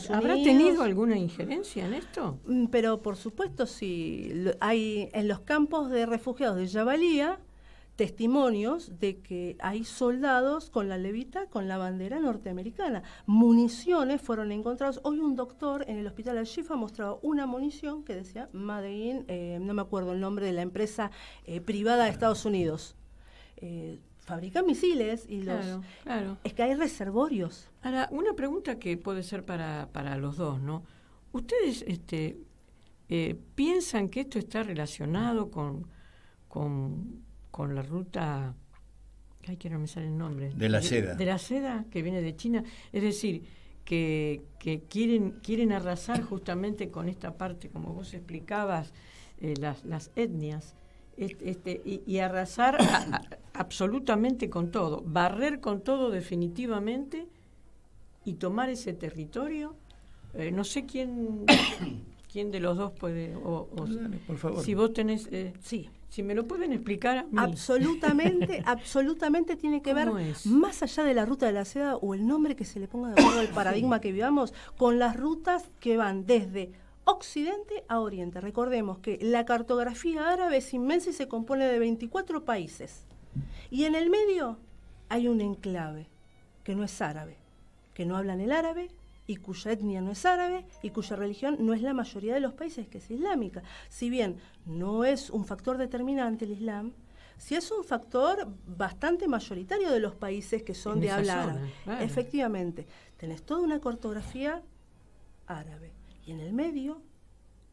¿Habrá Unidos. tenido alguna injerencia en esto? Pero por supuesto sí. Hay en los campos de refugiados de Jabalía testimonios de que hay soldados con la levita, con la bandera norteamericana. Municiones fueron encontradas. Hoy un doctor en el hospital Al-Shifa mostraba una munición que decía Made in, no me acuerdo el nombre de la empresa privada de Estados Unidos. Fabrican misiles y Claro. Es que hay reservorios. Ahora, una pregunta que puede ser para los dos, ¿no? ¿Ustedes piensan que esto está relacionado con la ruta, que no me sale el nombre, de la seda. De la seda que viene de China, es decir, que quieren arrasar justamente con esta parte, como vos explicabas, las etnias, y arrasar absolutamente con todo, barrer con todo definitivamente y tomar ese territorio. No sé quién de los dos puede, por favor. Si vos tenés, sí. Si me lo pueden explicar a mí. Absolutamente tiene que ver, más allá de la ruta de la seda o el nombre que se le ponga de acuerdo al paradigma que vivamos, con las rutas que van desde Occidente a Oriente. Recordemos que la cartografía árabe es inmensa y se compone de 24 países. Y en el medio hay un enclave que no es árabe, que no hablan el árabe, y cuya etnia no es árabe y cuya religión no es la mayoría de los países, que es islámica. Si bien no es un factor determinante el Islam, sí es un factor bastante mayoritario de los países que son de habla árabe. Claro. Efectivamente, tenés toda una cartografía árabe y en el medio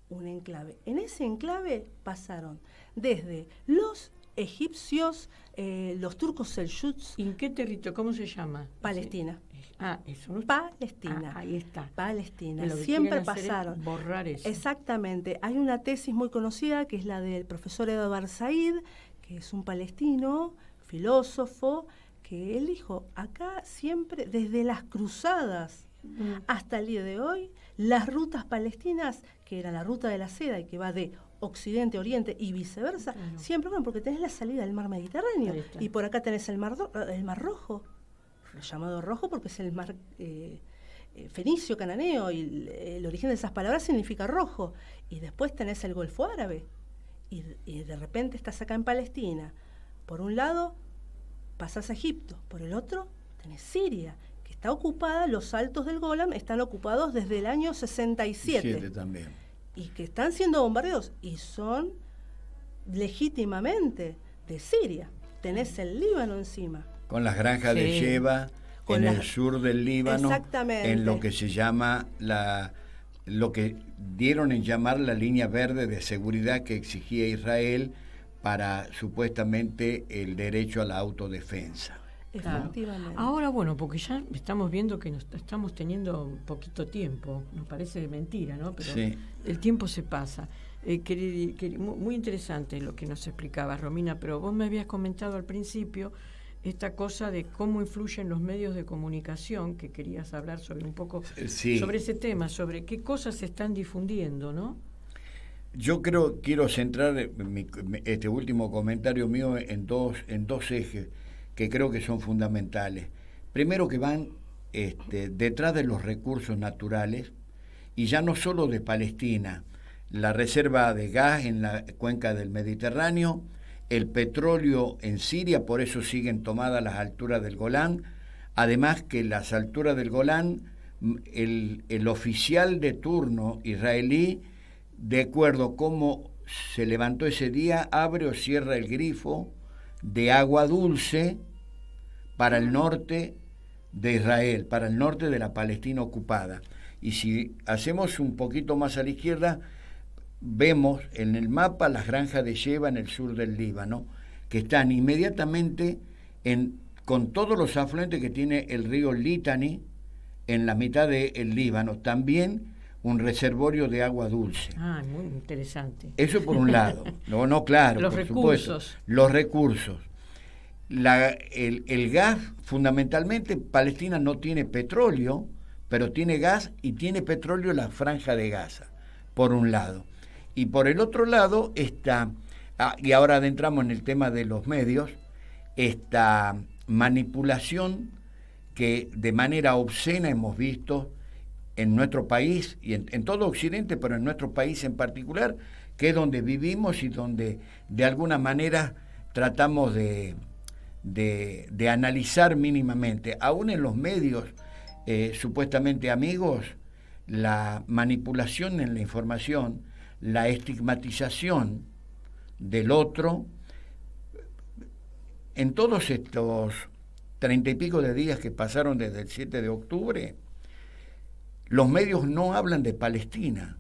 un enclave. En ese enclave pasaron desde los egipcios, los turcos seljuks. ¿En qué territorio? ¿Cómo se llama? Palestina. Eso no... Palestina. Ahí está. Palestina. Siempre pasaron. Borrar eso. Exactamente. Hay una tesis muy conocida que es la del profesor Edward Said, que es un palestino, filósofo, que él dijo, acá siempre, desde las cruzadas hasta el día de hoy, las rutas palestinas, que era la ruta de la seda y que va de Occidente, Oriente y viceversa, siempre van porque tenés la salida del mar Mediterráneo y por acá tenés el mar Rojo, llamado rojo porque es el mar fenicio, cananeo, y el origen de esas palabras significa rojo, y después tenés el Golfo Árabe y de repente estás acá en Palestina. Por un lado pasás a Egipto, por el otro tenés Siria, que está ocupada, los altos del Golán están ocupados desde el año 67 también. Y que están siendo bombardeados y son legítimamente de Siria. Tenés el Líbano encima. Con las granjas de Sheba el sur del Líbano, en lo que se llama lo que dieron en llamar la línea verde de seguridad que exigía Israel para supuestamente el derecho a la autodefensa. Efectivamente. Ahora, bueno, porque ya estamos viendo que estamos teniendo poquito tiempo, nos parece mentira, ¿no? Pero el tiempo se pasa. Muy interesante lo que nos explicaba Romina, pero vos me habías comentado al principio esta cosa de cómo influyen los medios de comunicación, que querías hablar sobre un poco sobre ese tema, sobre qué cosas se están difundiendo, ¿no? Yo quiero centrar este último comentario mío en dos ejes que creo que son fundamentales. Primero, que van detrás de los recursos naturales, y ya no solo de Palestina, la reserva de gas en la cuenca del Mediterráneo, el petróleo en Siria, por eso siguen tomadas las alturas del Golán. Además que las alturas del Golán, el oficial de turno israelí, de acuerdo a cómo se levantó ese día, abre o cierra el grifo de agua dulce para el norte de Israel, para el norte de la Palestina ocupada. Y si hacemos un poquito más a la izquierda, vemos en el mapa las granjas de Sheba en el sur del Líbano, que están inmediatamente con todos los afluentes que tiene el río Litani en la mitad del Líbano, también un reservorio de agua dulce. Ah, muy interesante. Eso por un lado. No, claro, los por recursos. Supuesto. Los recursos. El gas, fundamentalmente, Palestina no tiene petróleo, pero tiene gas y tiene petróleo en la Franja de Gaza, por un lado. Y por el otro lado está, y ahora adentramos en el tema de los medios, esta manipulación que de manera obscena hemos visto en nuestro país y en todo Occidente, pero en nuestro país en particular, que es donde vivimos y donde de alguna manera tratamos de analizar mínimamente, aún en los medios supuestamente amigos, la manipulación en la información, la estigmatización del otro. En todos estos 30 y pico de días que pasaron desde el 7 de octubre, los medios no hablan de Palestina,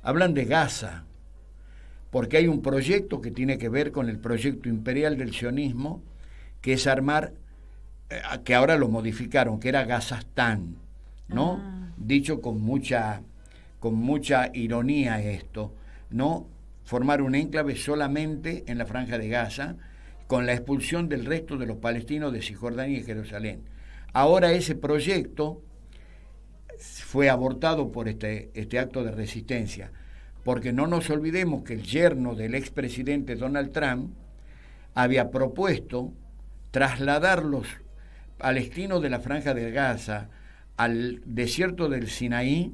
hablan de Gaza, porque hay un proyecto que tiene que ver con el proyecto imperial del sionismo, que es armar, que ahora lo modificaron, que era Gazastán, ¿no? Dicho con mucha ironía esto, ¿no? Formar un enclave solamente en la Franja de Gaza, con la expulsión del resto de los palestinos de Cisjordania y Jerusalén. Ahora ese proyecto fue abortado por este acto de resistencia, porque no nos olvidemos que el yerno del expresidente Donald Trump había propuesto trasladar los palestinos de la Franja de Gaza al desierto del Sinaí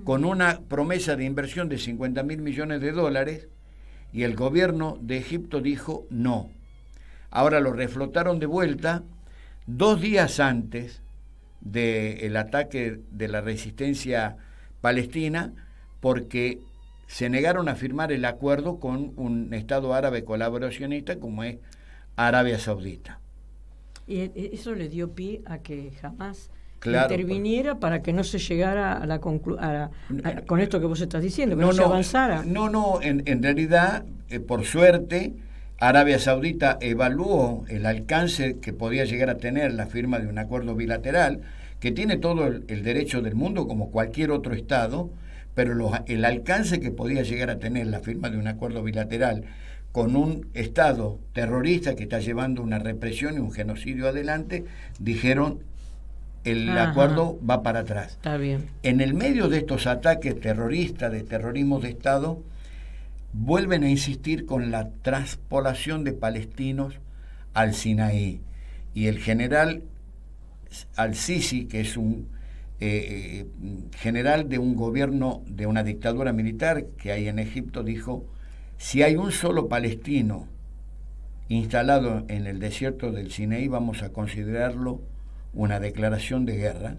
con una promesa de inversión de $50.000 millones, y el gobierno de Egipto dijo no. Ahora lo reflotaron de vuelta 2 días antes del ataque de la resistencia palestina, porque se negaron a firmar el acuerdo con un Estado árabe colaboracionista como es Arabia Saudita. Y eso le dio pie a que jamás interviniera para que no se llegara a la con esto que vos estás diciendo, que no se avanzara. No, en realidad, por suerte, Arabia Saudita evaluó el alcance que podía llegar a tener la firma de un acuerdo bilateral, que tiene todo el derecho del mundo como cualquier otro Estado, pero el alcance que podía llegar a tener la firma de un acuerdo bilateral con un Estado terrorista que está llevando una represión y un genocidio adelante, dijeron el acuerdo va para atrás. Está bien. En el medio de estos ataques terroristas, de terrorismo de Estado, vuelven a insistir con la transpolación de palestinos al Sinaí. Y el general al-Sisi, que es un general de un gobierno, de una dictadura militar que hay en Egipto, dijo: si hay un solo palestino instalado en el desierto del Sinaí, vamos a considerarlo una declaración de guerra.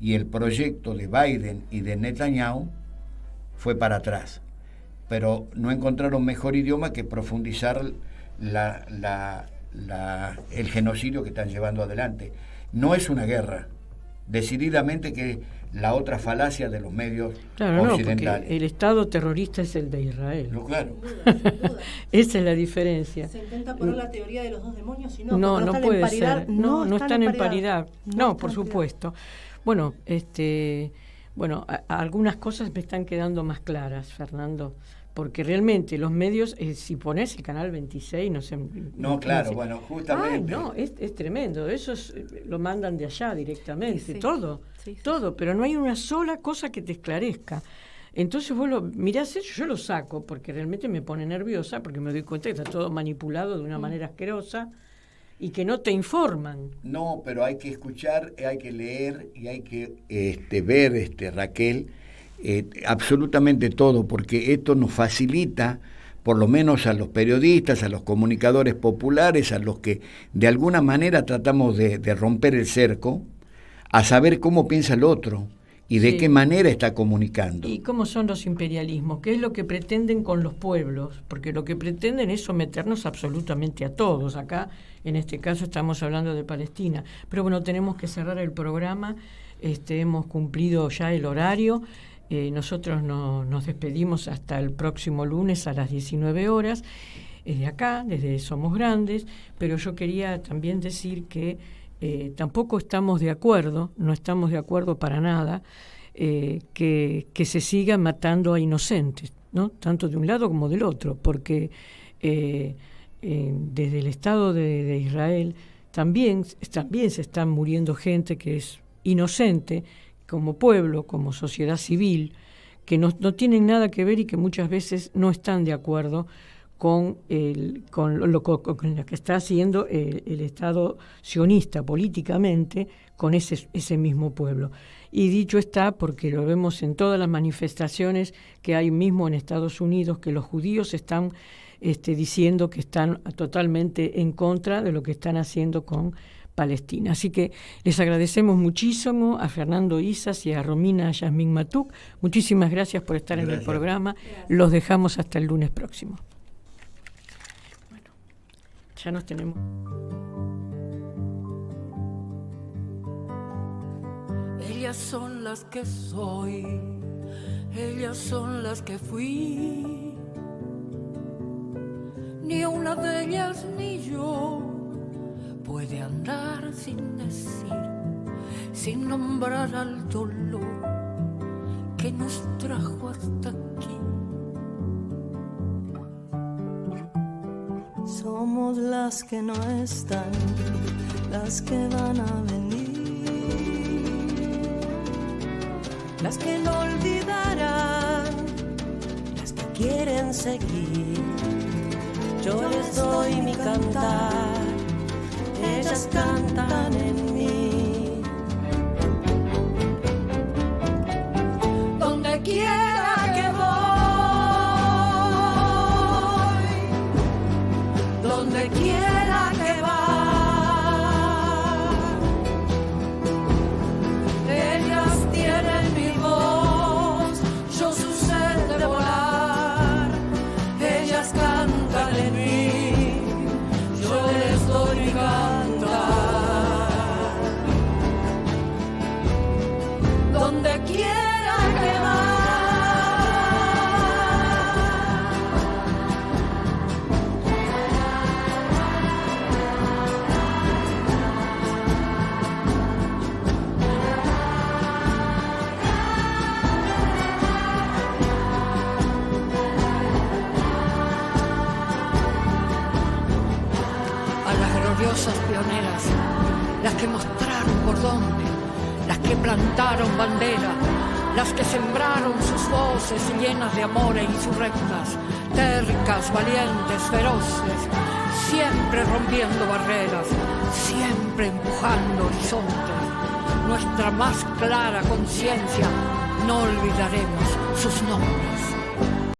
Y el proyecto de Biden y de Netanyahu fue para atrás. Pero no encontraron mejor idioma que profundizar el genocidio que están llevando adelante. No es una guerra, decididamente, que la otra falacia de los medios occidentales. No, porque el Estado terrorista es el de Israel. No, claro. Esa es la diferencia. Se intenta poner la teoría de los dos demonios y no puede ser. No están en paridad. No, por supuesto. Bueno, algunas cosas me están quedando más claras, Fernando, porque realmente los medios, si pones el canal 26, no sé. No, claro, bueno, justamente. Es tremendo. Eso lo mandan de allá directamente, sí. Todo, pero no hay una sola cosa que te esclarezca. Entonces vos lo mirás eso, yo lo saco, porque realmente me pone nerviosa, porque me doy cuenta que está todo manipulado de una manera asquerosa y que no te informan. No, pero hay que escuchar, hay que leer y hay que ver, Raquel, absolutamente todo, porque esto nos facilita, por lo menos a los periodistas, a los comunicadores populares, a los que de alguna manera tratamos de romper el cerco, a saber cómo piensa el otro y de qué manera está comunicando. ¿Y cómo son los imperialismos? ¿Qué es lo que pretenden con los pueblos? Porque lo que pretenden es someternos absolutamente a todos. Acá, en este caso, estamos hablando de Palestina. Pero bueno, tenemos que cerrar el programa. Hemos cumplido ya el horario. Nosotros nos despedimos hasta el próximo lunes a las 19 horas. Desde acá, desde Somos Grandes. Pero yo quería también decir que tampoco estamos de acuerdo, no estamos de acuerdo para nada, que se siga matando a inocentes, ¿no? Tanto de un lado como del otro, porque desde el Estado de Israel también se están muriendo gente que es inocente, como pueblo, como sociedad civil, que no tienen nada que ver y que muchas veces no están de acuerdo con lo que está haciendo el Estado sionista políticamente con ese mismo pueblo. Y dicho está, porque lo vemos en todas las manifestaciones que hay mismo en Estados Unidos, que los judíos están diciendo que están totalmente en contra de lo que están haciendo con Palestina. Así que les agradecemos muchísimo a Fernando Isas y a Romina Yasmín Matuk. Muchísimas gracias por estar en el programa. Los dejamos hasta el lunes próximo. Ya nos tenemos. Ellas son las que soy, ellas son las que fui. Ni una de ellas ni yo puede andar sin decir, sin nombrar al dolor que nos trajo hasta aquí. Somos las que no están, las que van a venir, las que no olvidarán, las que quieren seguir. Yo les doy mi cantar, ellas cantan en mí. Donde quiera que voy, donde quiera que va, ellas tienen mi voz, yo su sed de volar, ellas cantan en mí, yo les doy mi cantar. Donde quiera que va, gloriosas pioneras, las que mostraron por dónde, las que plantaron bandera, las que sembraron sus voces llenas de amor e insurrectas, tercas, valientes, feroces, siempre rompiendo barreras, siempre empujando horizontes. Nuestra más clara conciencia, no olvidaremos sus nombres.